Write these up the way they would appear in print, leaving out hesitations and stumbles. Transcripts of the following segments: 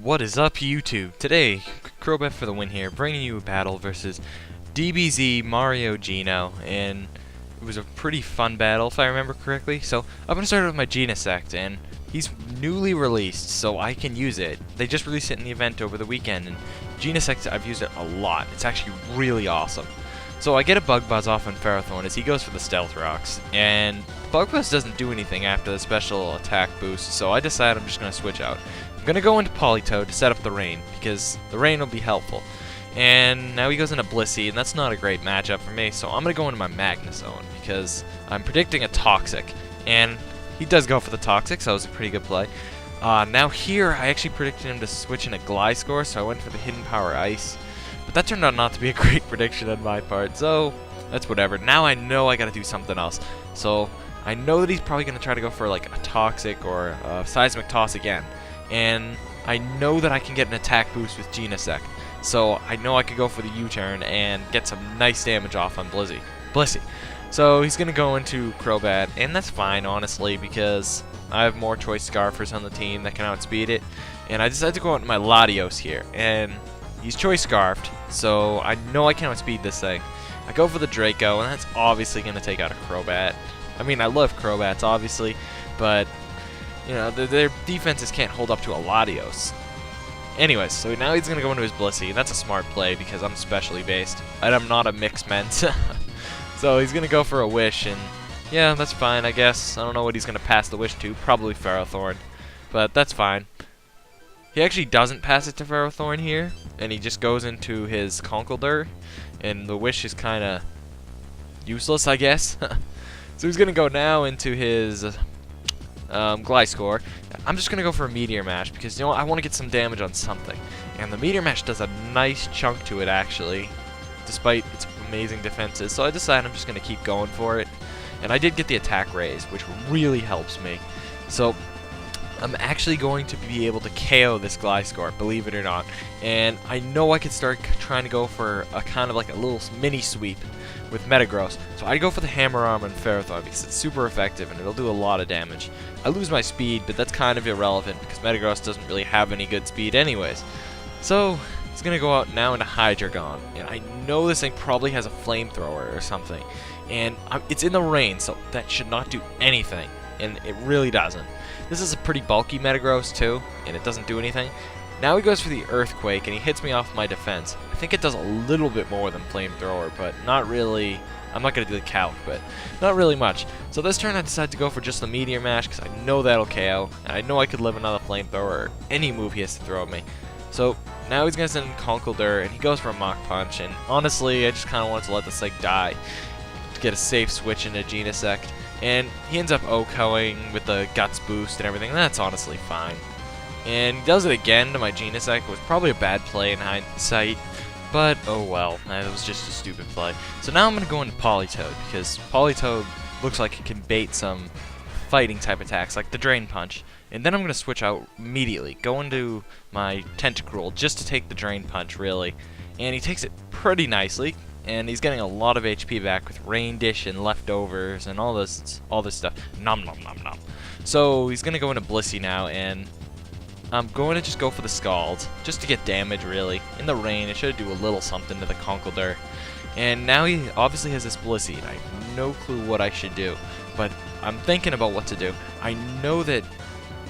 What is up, YouTube? Today, Crobat for the win here, bringing you a battle versus dbzmariogeno, and it was a pretty fun battle if I remember correctly. So I'm gonna start with my Genesect, and he's newly released, so I can use it. They just released it in the event over the weekend, and Genesect, I've used it a lot. It's actually really awesome. So I get a Bug Buzz off on Ferrothorn as he goes for the Stealth Rocks, and Bug Buzz doesn't do anything after the special attack boost, so I decide I'm just gonna switch out. I'm gonna go into Politoed to set up the rain, because the rain will be helpful. And now he goes into Blissey, and that's not a great matchup for me, so I'm gonna go into my Magnezone, because I'm predicting a Toxic, and he does go for the Toxic, so that was a pretty good play. Now here, I actually predicted him to switch into Gliscor, so I went for the Hidden Power Ice. But that turned out not to be a great prediction on my part, so that's whatever. Now I know I gotta do something else. So I know that he's probably gonna try to go for like a Toxic or a Seismic Toss again. And I know that I can get an attack boost with Genesect. So I know I could go for the U-turn and get some nice damage off on Blissey. So he's gonna go into Crobat, and that's fine honestly, because I have more choice Scarfers on the team that can outspeed it. And I decided to go out my Latios here, and he's choice Scarfed, so I know I can outspeed this thing. I go for the Draco, and that's obviously gonna take out a Crobat. I mean, I love Crobats obviously, but you know, their defenses can't hold up to a Latios. Anyways, so now he's going to go into his Blissey. That's a smart play because I'm specially based, and I'm not a mixed ment. So he's going to go for a Wish, and yeah, that's fine, I guess. I don't know what he's going to pass the Wish to. Probably Ferrothorn, but that's fine. He actually doesn't pass it to Ferrothorn here, and he just goes into his Conkeldurr, and the Wish is kind of useless, I guess. So he's going to go now into his Gliscor. I'm just gonna go for a Meteor Mash because, you know, I want to get some damage on something, and the Meteor Mash does a nice chunk to it actually, despite its amazing defenses. So I decided I'm just gonna keep going for it, and I did get the attack raise, which really helps me. So I'm actually going to be able to KO this Gliscor, believe it or not, and I know I could start trying to go for a kind of like a little mini sweep with Metagross. So I go for the Hammer Arm on Ferrothorn because it's super effective and it'll do a lot of damage. I lose my speed, but that's kind of irrelevant because Metagross doesn't really have any good speed anyways. So he's gonna go out now into Hydreigon, and I know this thing probably has a flamethrower or something, and it's in the rain, so that should not do anything, and it really doesn't. This is a pretty bulky Metagross too, and it doesn't do anything. Now he goes for the Earthquake, and he hits me off my defense. I think it does a little bit more than Flamethrower, but not really. I'm not going to do the calc, but not really much. So this turn I decided to go for just the Meteor Mash, because I know that'll KO, and I know I could live another Flamethrower or any move he has to throw at me. So now he's going to send Conkeldurr, and he goes for a Mach Punch, and honestly, I just kind of wanted to let this thing die to get a safe switch into Genesect. And he ends up OHKOing with the Guts boost and everything, and that's honestly fine. And he does it again to my Genesect. It was probably a bad play in hindsight, but oh well, it was just a stupid play. So now I'm going to go into Politoed, because Politoed looks like it can bait some fighting type attacks, like the Drain Punch. And then I'm going to switch out immediately, go into my Tentacruel just to take the Drain Punch, really. And he takes it pretty nicely, and he's getting a lot of HP back with Rain Dish and Leftovers and all this stuff. Nom nom nom nom. So he's going to go into Blissey now, and I'm going to just go for the Scald, just to get damage, really. In the rain, it should do a little something to the Conkeldurr. And now he obviously has this Blissey, and I have no clue what I should do. But I'm thinking about what to do. I know that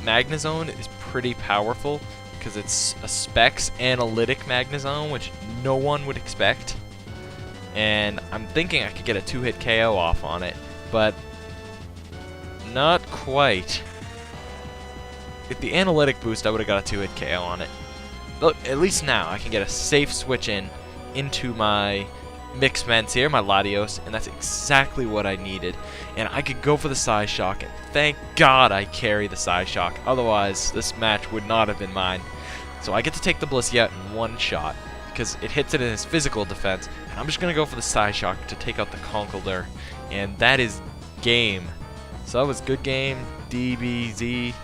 Magnezone is pretty powerful, because it's a Specs Analytic Magnezone, which no one would expect. And I'm thinking I could get a 2-hit KO off on it, but not quite. With the Analytic boost, I would have got a 2-hit KO on it. But at least now, I can get a safe switch into my Mixed Ments here, my Latios, and that's exactly what I needed. And I could go for the Psyshock, and thank God I carry the Psyshock. Otherwise, this match would not have been mine. So I get to take the Blissey out in one shot, because it hits it in his physical defense. And I'm just going to go for the Psyshock to take out the Conkeldurr. And that is game. So that was good game, dbzmariogeno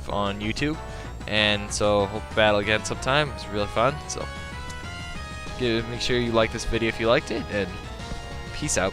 on YouTube. And so hope to battle again sometime. It was really fun. So make sure you like this video if you liked it, and peace out.